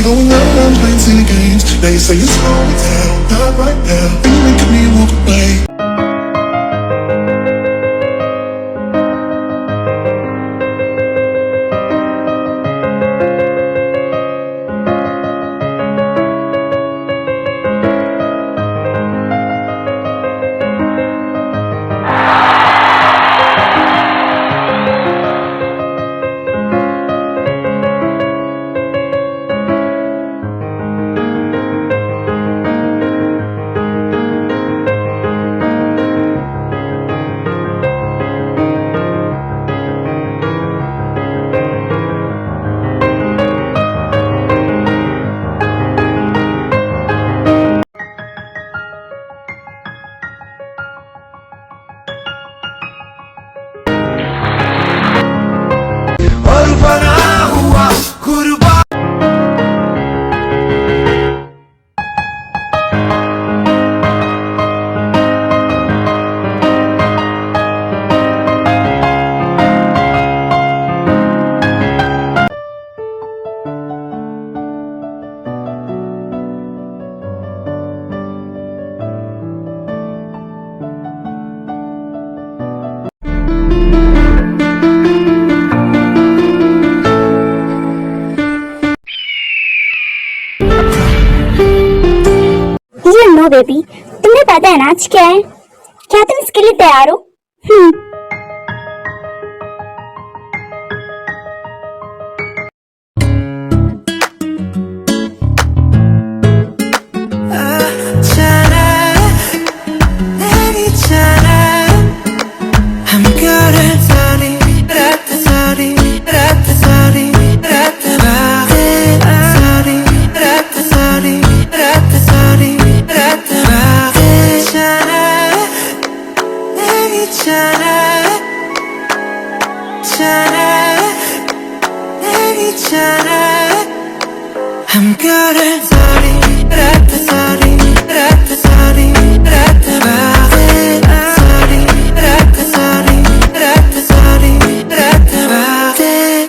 going around playing silly games. Now you say you're slowing down, not right now. And you're making me walk away. Baby, तुम्हें पता है ना आज क्या है? क्या तुम इसके लिए तैयार हो? हम करे सारी रात सारी रात सारी रात बातें सारी रात सारी रात सारी रात बातें।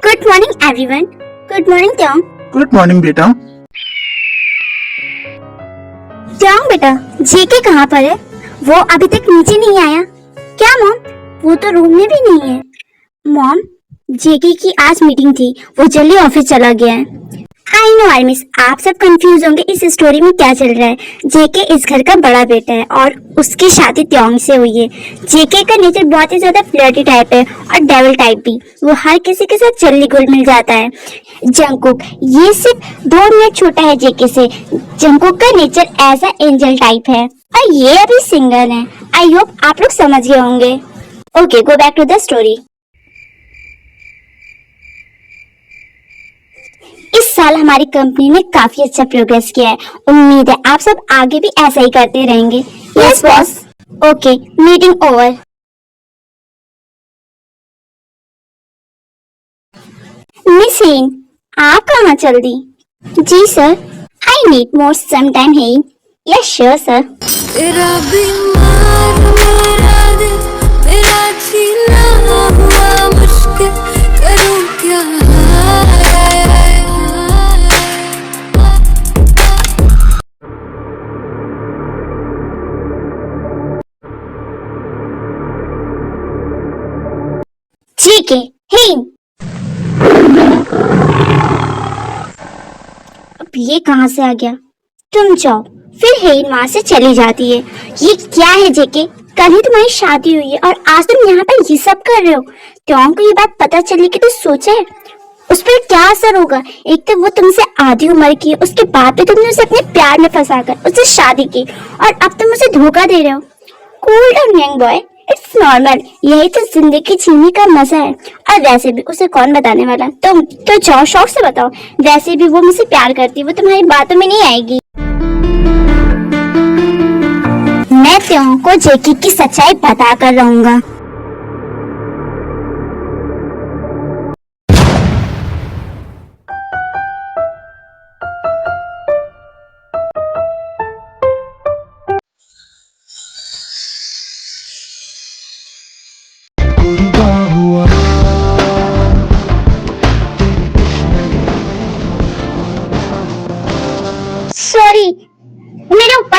Good morning everyone. Good morning Tyong. गुड मॉर्निंग बेटा। त्योंग बेटा, जेके कहाँ पर है? वो अभी तक नीचे नहीं आया क्या मॉम? वो तो रूम में भी नहीं है। मॉम, जेके की आज मीटिंग थी, वो जल्दी ऑफिस चला गया है। आई नो आई मिस, आप सब कंफ्यूज होंगे इस स्टोरी में क्या चल रहा है। जेके इस घर का बड़ा बेटा है और उसकी शादी त्योंग से हुई है। जेके का नेचर बहुत ही ज्यादा फ्लर्टी टाइप है और डेविल टाइप भी। वो हर किसी के साथ जल्दी घुल मिल जाता है। जंगकुक ये सिर्फ 2 मिनट छोटा है जेके से। जंगकुक का नेचर ऐसा एंजल टाइप है और ये अभी सिंगल है। आई होप आप लोग समझ गए होंगे। Okay, go back to the story. इस साल हमारी कंपनी ने काफी अच्छा प्रोग्रेस किया है। उम्मीद है आप सब आगे भी ऐसा ही करते रहेंगे। Yes boss. Okay, meeting over. Miss Hen, आप कहाँ चल दी? जी sir, I need more some time Hen. Yes sure sir. तेरा बीमार मेरा दिल, मेरा जीना हुआ मुश्किल, करूं क्या? ठीक है हेन। अब ये कहाँ से आ गया? तुम जाओ। फिर हेन वहां से चली जाती है। ये क्या है जेके? कल ही तुम्हारी शादी हुई है और आज तुम यहाँ पर ये सब कर रहे हो। त्योंग को ये बात पता चली कि तो सोचा है उस पर क्या असर होगा? एक तो वो तुमसे आधी उम्र की है, उसके बाद भी तुमने उसे अपने प्यार में फंसाकर उससे शादी की और अब तुम उसे धोखा दे रहे हो। Cool down young boy, it's normal. यही तो जिंदगी जीने का मजा है। और वैसे भी उसे कौन बताने वाला? तुम तो जाओ शौक से बताओ। वैसे भी वो मुझसे प्यार करती है, वो तुम्हारी बातों में नहीं आएगी। मैं त्यों को जेकी की सच्चाई बता कर रहूंगा।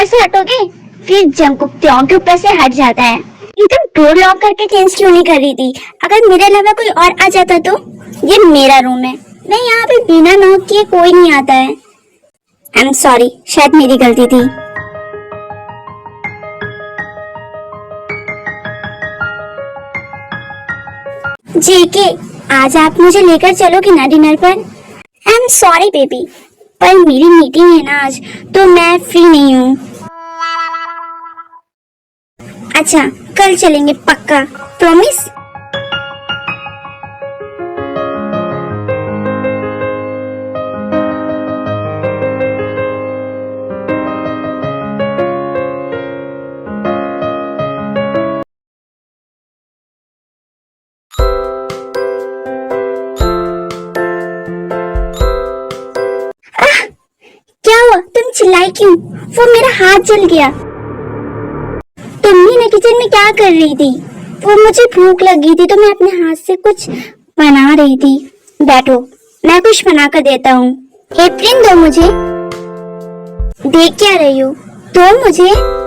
डोर से हटोगे? फिर जंकुक त्यों के ऊपर से हट जाता है। तुम डोर लॉक करके चेंज क्यों नहीं कर रही थी? अगर मेरे अलावा कोई और आ जाता तो? ये मेरा रूम है, मैं यहाँ पे बिना नॉक किए कोई नहीं आता है। आई एम सॉरी, शायद मेरी गलती थी। जेके, आज आप मुझे लेकर चलोगी ना डिनर पर? आई एम सॉरी बेबी, पर मेरी मीटिंग है ना आज, तो मैं फ्री नहीं हूँ। अच्छा, कल चलेंगे पक्का, प्रॉमिस? क्या हुआ? तुम चिल्लाई क्यों? वो मेरा हाथ जल गया। तुम ही ना किचन में क्या कर रही थी? वो मुझे भूख लगी थी तो मैं अपने हाथ से कुछ बना रही थी। बैठो, मैं कुछ बना कर देता हूँ। एप्रिन दो मुझे। देख क्या रही हो? दो मुझे।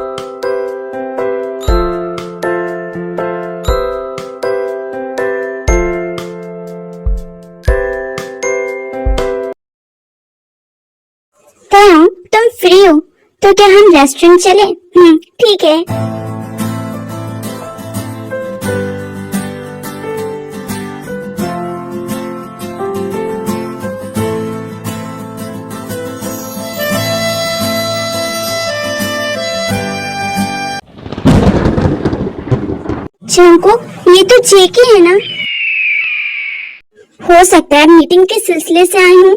तुम फ्री हो तो क्या हम रेस्टोरेंट चले? ठीक है। जंकुक, ये तो जेके है ना? हो सकता है मीटिंग के सिलसिले से आई हूँ।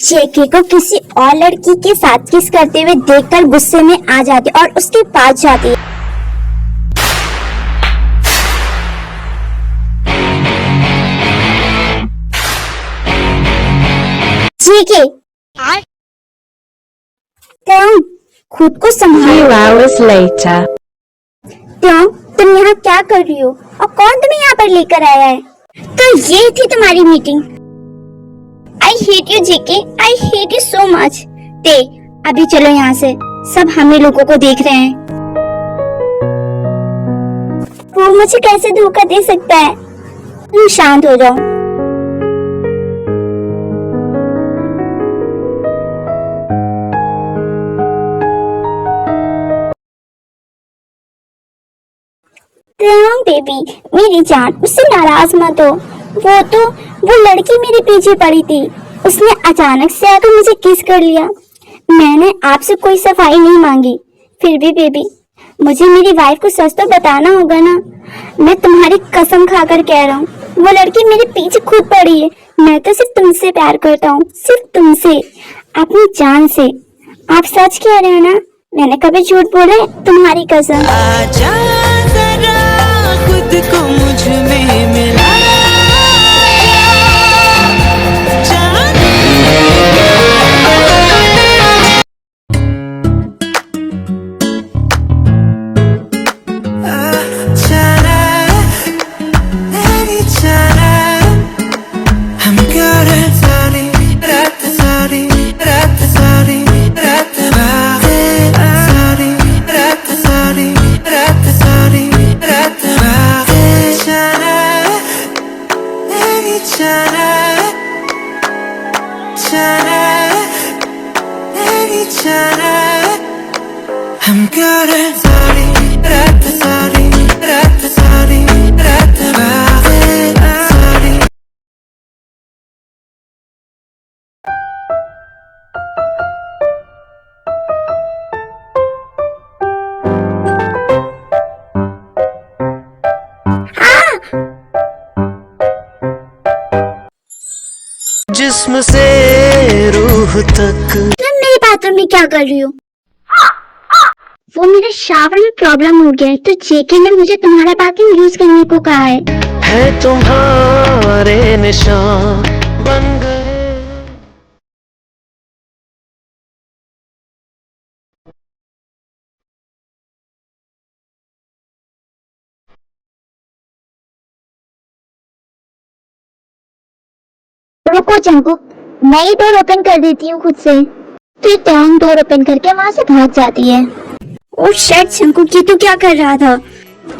जेके को किसी और लड़की के साथ किस करते हुए देखकर गुस्से में आ जाती और उसके पास जाती है। जेके, खुद को संभालो। 2 hours later. तुम यहाँ क्या कर रही हो और कौन तुम्हें यहाँ पर लेकर आया है? तो ये थी तुम्हारी meeting. I hate you JK, I hate you so much. अभी चलो यहाँ से, सब हमें लोगों को देख रहे हैं। वो मुझे कैसे धोखा दे सकता है? तुम शांत हो जाओ। बेबी, मेरी जान, उससे नाराज मत हो। वो लड़की मेरे पीछे पड़ी थी, उसने अचानक से आकर मुझे किस कर लिया। मैंने आपसे कोई सफाई नहीं मांगी, फिर भी बेबी, मुझे मेरी वाइफ को सच तो बताना होगा ना। मैं तुम्हारी कसम खाकर कह रहा हूँ, वो लड़की मेरे पीछे खुद पड़ी है। मैं तो सिर्फ तुमसे प्यार करता हूँ, सिर्फ तुमसे, अपनी जान से। आप सच कह रहे हो ना? मैंने कभी झूठ बोला है? तुम्हारी कसम। आजा जरा खुद को मुझ में मिला हम करे सारी रात सारी रात सारी रात सारी। जिस्म से रूह तक। तुम मेरे बाथरूम में क्या कर रही हो? वो मेरे शावर में प्रॉब्लम हो गया है, तो जेके ने मुझे तुम्हारा बाथरूम यूज करने को कहा है तुम्हारे निशान बन गए। रुको जंकुक, मैं ही डोर ओपन कर देती हूँ खुद से। फिर टैंग डोर ओपन करके वहां से भाग जाती है। ओ शिट जंकुक, ये तू क्या कर रहा था?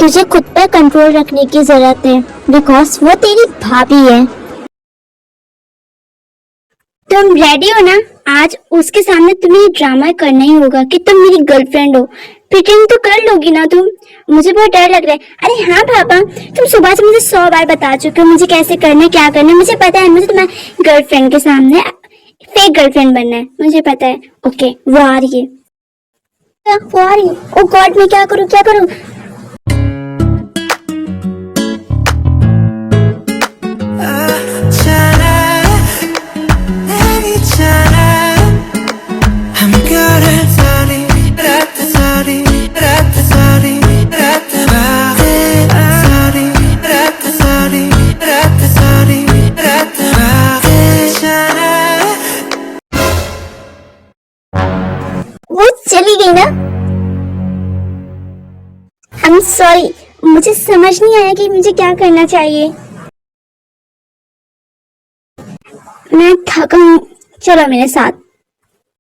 तुझे खुद पर कंट्रोल रखने की जरूरत है, बिकॉज वो तेरी भाभी है। तुम रेडी हो ना? आज उसके सामने तुम्हें ड्रामा करना ही होगा कि तुम मेरी गर्लफ्रेंड हो। प्रिटेंड तो कर लोगी ना तुम? मुझे बहुत डर लग रहा है। अरे हाँ पापा, तुम सुबह से मुझे 100 बार बता चुके हो मुझे कैसे करना है, क्या करना है। मुझे पता है, मुझे तुम्हारी गर्लफ्रेंड के सामने फेक गर्लफ्रेंड बनना है, मुझे पता है। ओके, वो आ रही है। वो आ रही है। ओ गॉड, मैं क्या करूँ क्या करूँ? वो चली गई ना? I'm sorry, मुझे समझ नहीं आया कि मुझे क्या करना चाहिए। मैं थका हूँ, चलो मेरे साथ।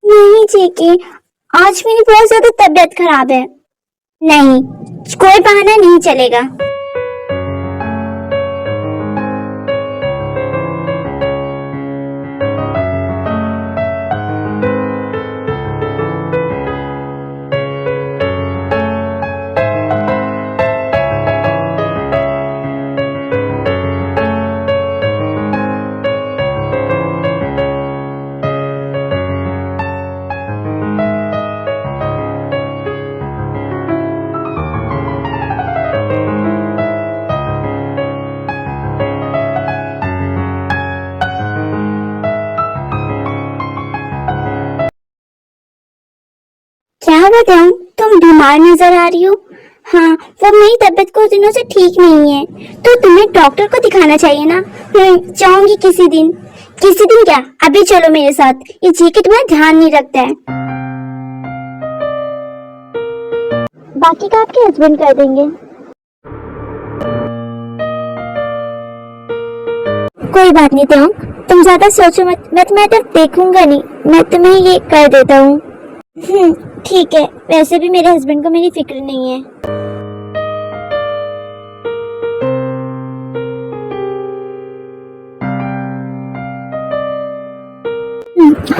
नहीं जेके, आज मेरी बहुत ज्यादा तबीयत खराब है। नहीं, कोई बहाना नहीं चलेगा। क्या बताऊं, तुम बीमार नजर आ रही हो। हाँ, वो मेरी तबीयत कुछ दिनों से ठीक नहीं है, तो तुम्हें डॉक्टर को दिखाना चाहिए ना। जाऊंगी किसी दिन। किसी दिन क्या, अभी चलो मेरे साथ। ये जीके तुम्हारा ध्यान नहीं रखता है। बाकी का आपके हस्बैंड कर देंगे। कोई बात नहीं त्यों, तुम ज्यादा सोचो मत। मैं तुम्हें तब देखूंगा नहीं, मैं तुम्हें ये कर देता हूँ। ठीक है, वैसे भी मेरे हस्बैंड को मेरी फिक्र नहीं है।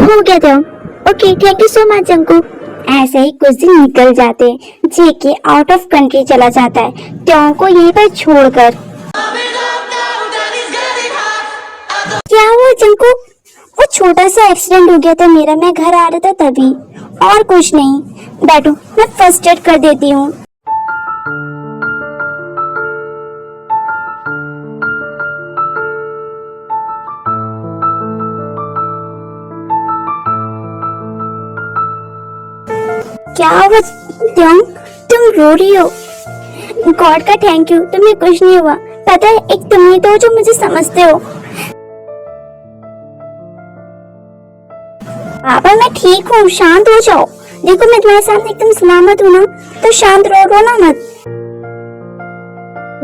हो गया तो okay, thank you so much Anku. ऐसे ही कुछ दिन निकल जाते, जेके आउट ऑफ कंट्री चला जाता है त्यों को यहीं पर छोड़कर। क्या हुआ जंकु? वो छोटा सा एक्सीडेंट हो गया था मेरा, मैं घर आ रहा था तभी, और कुछ नहीं। बैठो, मैं फर्स्ट एड कर देती हूँ। क्या हुआ त्यों? तुम रो रही हो? गॉड का थैंक यू, तुम्हें कुछ नहीं हुआ। पता है, एक तुम ही तो हो जो मुझे समझते हो। पापा मैं ठीक हूँ, शांत हो जाओ। देखो मैं तुम्हारे सामने एकदम सलामत हूँ ना, तो शांत रहो, रोना मत।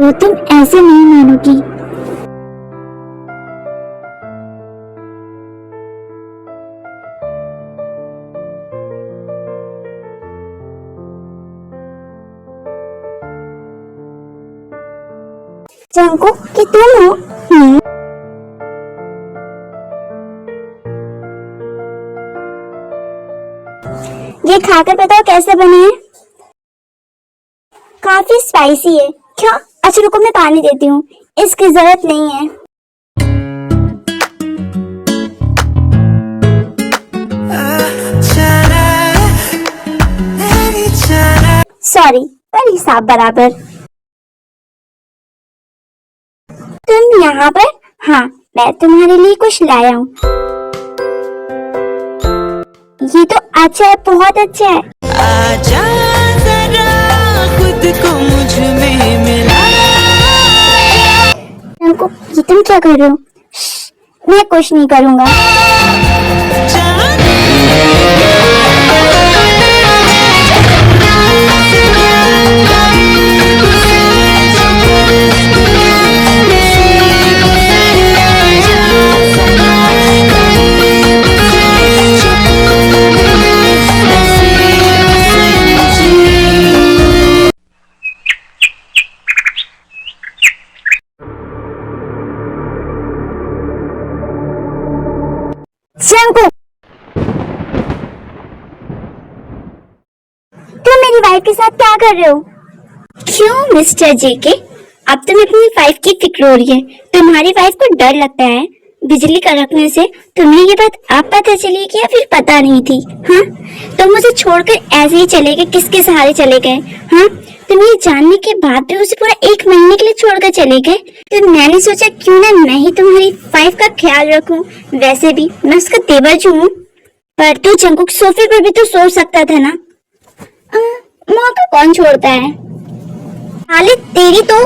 वो तुम ऐसे नहीं मानोगी। जंको कि तुम हो? ये खाकर बताओ कैसे बने हैं? काफी स्पाइसी है क्या? अच्छा रुको, मैं पानी देती हूँ, इसकी जरूरत नहीं है। सॉरी, पर हिसाब बराबर। तुम यहाँ पर? हाँ, मैं तुम्हारे लिए कुछ लाया हूँ। ये तो अच्छा है, बहुत अच्छा है। आजा जरा खुद को मुझ में मिला। ये तुम क्या कर रहे हो? मैं कुछ नहीं करूँगा। वाइफ के साथ क्या कर रहे हो? क्यों मिस्टर जेके, अब तुम्हें अपनी वाइफ की फिक्र हो रही है? तुम्हारी वाइफ को डर लगता है बिजली कड़कने से? तुम्हें ये बात अब पता चली कि या फिर पता नहीं थी? हाँ, तुम मुझे छोड़कर ऐसे ही चले गए, किसके सहारे चले गए? हाँ, तुम ये जानने के बाद भी उसे पूरा 1 महीने के लिए छोड़कर चले गए। तो मैंने सोचा क्यों ना मैं ही तुम्हारी वाइफ का ख्याल रखूं। वैसे भी मैं उसका तेवर जो हूँ। पर तू जंकुक सोफे पर भी तो सो सकता था ना। मौका कौन छोड़ता है? हाले तेरी तो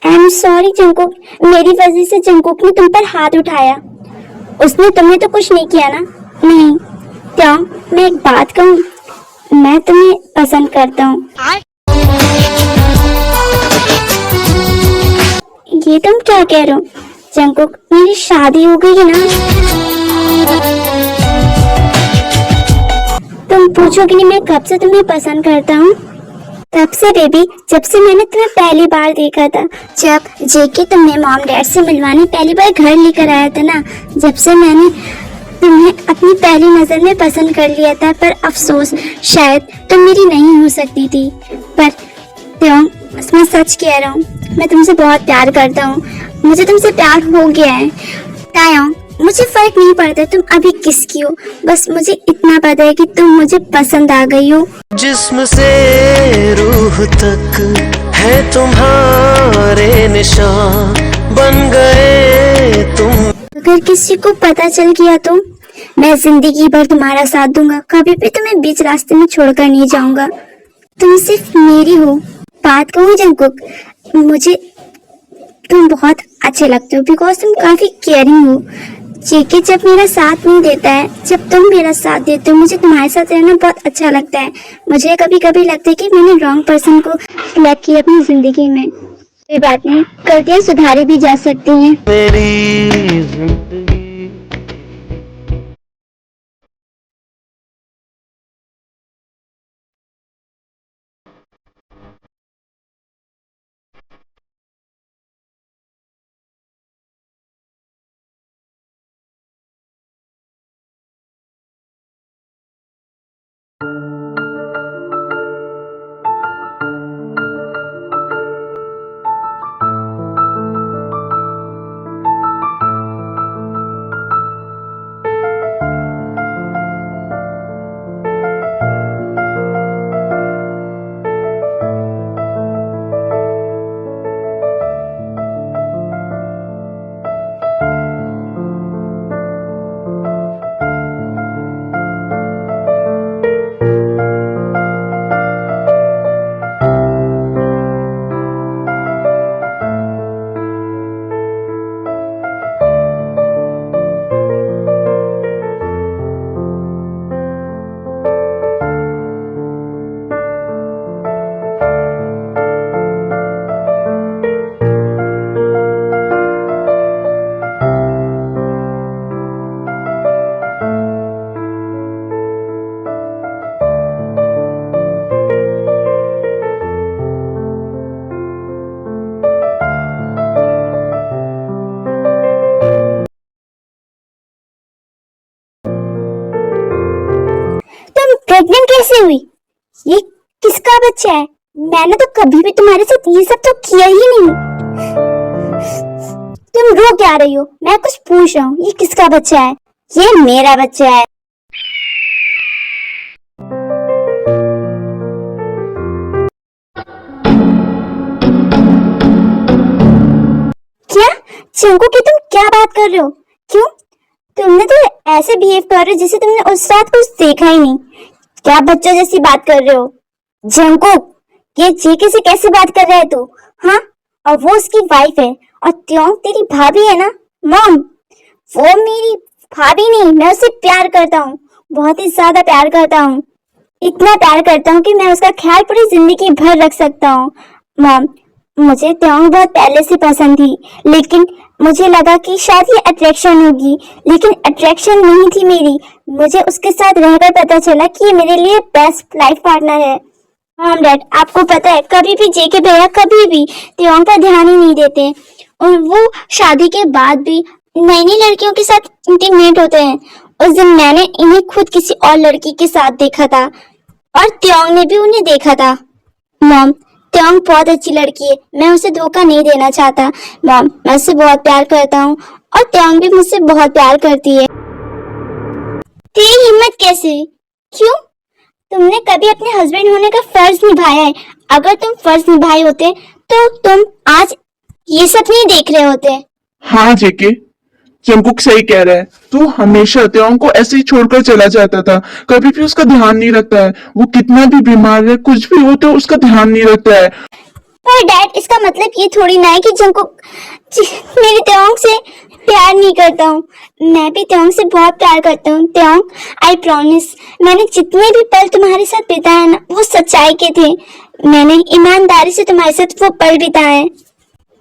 आई एम सॉरी जंकुक, मेरी वजह से जंकुक ने तुम पर हाथ उठाया। उसने तुम्हें तो कुछ नहीं किया ना? नहीं। क्या मैं एक बात कहूँ, मैं तुम्हें पसंद करता हूँ। ये तुम क्या कह रहे हो जंकुक? मेरी शादी हो गई है ना। तुम पूछोगे नहीं मैं कब से तुम्हें पसंद करता हूँ? तब से बेबी, जब से मैंने तुम्हें पहली बार देखा था, जब जेके तुम्हें मॉम डैड से मिलवाने पहली बार घर लेकर आया था ना, जब से मैंने तुम्हें अपनी पहली नजर में पसंद कर लिया था। पर अफसोस, शायद तुम मेरी नहीं हो सकती थी। पर क्यों, मैं सच कह रहा हूँ, मैं तुमसे बहुत प्यार करता हूँ। मुझे तुमसे प्यार हो गया है। ताया, मुझे फर्क नहीं पड़ता तुम अभी किसकी हो, बस मुझे इतना पता है कि तुम मुझे पसंद आ गई हो। जिस्म से रूह तक है तुम्हारे निशान बन गए तुम। अगर किसी को पता चल गया तो मैं जिंदगी भर तुम्हारा साथ दूंगा, कभी भी तुम्हें बीच रास्ते में छोड़कर नहीं जाऊंगा। तुम सिर्फ मेरी हो। बात कहूँ जंकुक, मुझे तुम बहुत अच्छे लगते हो बिकॉज तुम काफी केयरिंग हो। जेके जब मेरा साथ नहीं देता है, जब तुम मेरा साथ देते हो, मुझे तुम्हारे साथ रहना बहुत अच्छा लगता है। मुझे कभी कभी लगता है कि मैंने रॉन्ग पर्सन को सिलेक्ट किया अपनी जिंदगी में। कोई बात नहीं, गलतियां सुधारी भी जा सकती हैं। मेरी जिंदगी तुम प्रेग्नेंट कैसे हुई? ये किसका बच्चा है? मैंने तो कभी भी तुम्हारे साथ ये सब तो किया ही नहीं। तुम रो क्या रही हो? मैं कुछ पूछ रहा हूँ, ये किसका बच्चा है? ये मेरा बच्चा है। क्या चिंकू की तुम क्या बात कर रहे हो? क्यों? तुमने तो ऐसे बिहेव कर रहे हो जैसे तुमने उस रात कुछ देखा ही नहीं। क्या बच्चों जैसी बात कर रहे हो? जंकुक, ये जेके से कैसे बात कर रहा है तू? हाँ, और वो उसकी वाइफ है। और त्यों तेरी भाभी है ना मॉम, वो मेरी भाभी नहीं, मैं उससे प्यार करता हूँ, बहुत ही ज्यादा प्यार करता हूँ। इतना प्यार करता हूँ कि मैं उसका ख्याल पूरी जिंदगी भर रख सकता हूँ। मॉम, मुझे त्यों बहुत पहले से पसंद थी, लेकिन मुझे लगा कि शायद ये अट्रैक्शन होगी, लेकिन अट्रैक्शन नहीं थी मेरी। मुझे उसके साथ रहकर पता चला कि ये मेरे लिए बेस्ट लाइफ पार्टनर है। मॉम डैड, आपको पता है कभी भी जेके भैया कभी भी त्योंग का ध्यान ही नहीं देते और वो शादी के बाद भी नई नई लड़कियों के साथ इंटीमेट होते हैं। उस दिन मैंने इन्हें खुद किसी और लड़की के साथ देखा था और त्योंग ने भी उन्हें देखा था। मॉम, त्योंग बहुत अच्छी लड़की है, मैं उसे धोखा नहीं देना चाहता। मॉम, मैं उससे बहुत प्यार करता हूँ और त्योंग भी मुझसे बहुत प्यार करती है। तेरी हिम्मत कैसे हुई? क्यों? तुमने कभी अपने हस्बैंड होने का फर्ज निभाया है? अगर तुम फर्ज निभाए होते तो तुम आज ये सब नहीं देख रहे होते। हाँ जेके, जंगकुक सही कह रहा है। तू हमेशा त्योंग को ऐसे ही छोड़कर चला जाता था, कभी भी उसका ध्यान नहीं रखता है। वो कितना भी बीमार है, कुछ भी हो तो उसका ध्यान नहीं रखता है। पर डैड, इसका मतलब ये थोड़ी ना है कि जंगकुक मेरी त्योंग से प्यार नहीं करता हूँ। मैं भी त्योंग से बहुत प्यार करता हूँ। त्योंग, आई प्रॉमिस, मैंने जितने भी पल तुम्हारे साथ बिताए ना वो सच्चाई के थे। मैंने ईमानदारी से तुम्हारे साथ वो पल बिताए।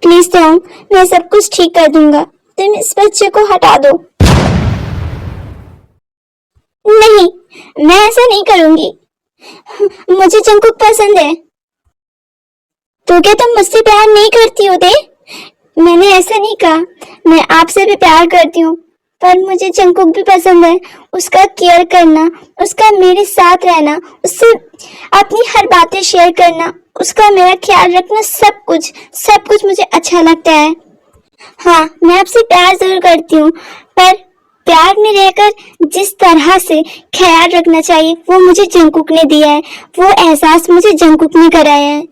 प्लीज त्योंग, मैं सब कुछ ठीक कर दूंगा, तुम इस बच्चे को हटा दो। नहीं, मैं ऐसा नहीं करूंगी। मुझे जंगकुक पसंद है। तो क्या तुम मुझसे प्यार नहीं करती हो दे? मैंने ऐसा नहीं कहा, मैं आपसे भी प्यार करती हूँ, पर मुझे जंगकुक भी पसंद है। उसका केयर करना, उसका मेरे साथ रहना, उससे अपनी हर बातें शेयर करना, उसका मेरा ख्याल रखना, सब कुछ मुझे अच्छा लगता है। हाँ, मैं आपसे प्यार जरूर करती हूँ, पर प्यार में रहकर जिस तरह से ख्याल रखना चाहिए वो मुझे जंगकुक ने दिया है। वो एहसास मुझे जंगकुक ने कराया है।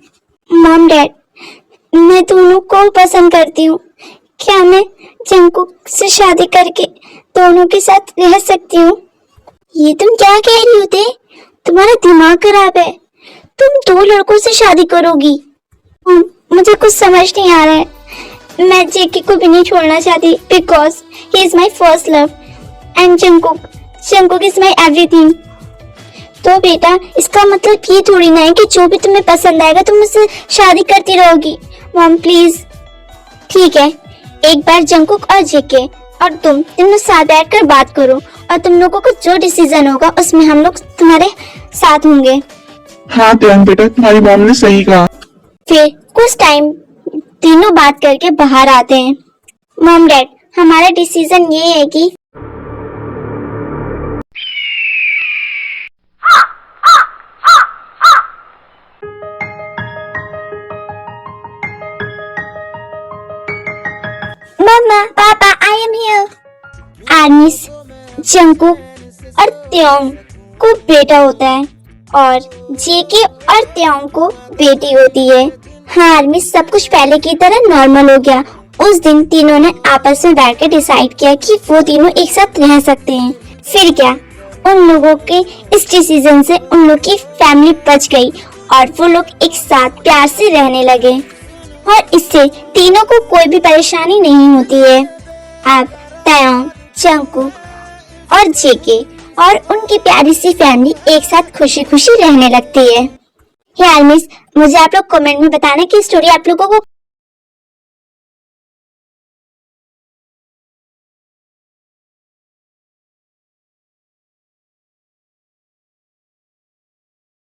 मॉम डैड, मैं दोनों को पसंद करती हूँ। क्या मैं जंगकुक से शादी करके दोनों के साथ रह सकती हूँ? ये तुम क्या कह रही हो? तुम्हारा दिमाग खराब है। तुम दो लड़कों से शादी करोगी? मुझे कुछ समझ नहीं आ रहा है। मैं जेके को भी नहीं छोड़ना चाहती because he is my first love and Jungkook is my everything. तो बेटा, इसका मतलब ये थोड़ी ना है कि जो भी तुम्हें पसंद आएगा तुम उससे शादी करती रहोगी। Mom please. ठीक है, एक बार जंगकुक और जेके और तुम तीनों साथ बैठकर बात करो और तुम लोगों को जो डिसीजन होगा उसमें हम लोग तुम्हारे साथ होंगे। हाँ त्योंग बेटा, तुम्हारी मॉम ने सही कहा। फिर कुछ टाइम तीनों बात करके बाहर आते हैं। मॉम डैड, हमारा डिसीजन ये है कि मम्मा, पापा, आई एम हियर। आर्मिस, जंगकुक और त्योंग को बेटा होता है और जेके और त्योंग को बेटी होती है। हाँ आर्मिस, सब कुछ पहले की तरह नॉर्मल हो गया। उस दिन तीनों ने आपस में बैठकर डिसाइड किया कि वो तीनों एक साथ रह सकते हैं। फिर क्या, उन लोगों के इस डिसीजन से उन लोग की फैमिली बच गई और वो लोग एक साथ प्यार से रहने लगे और इससे तीनों को कोई भी परेशानी नहीं होती है। अब त्योंग, जंगकुक और जेके और उनकी प्यारी सी फैमिली एक साथ खुशी खुशी रहने लगती है। हे आर्मिस, मुझे आप लोग कमेंट में बताना कि स्टोरी आप लोगों को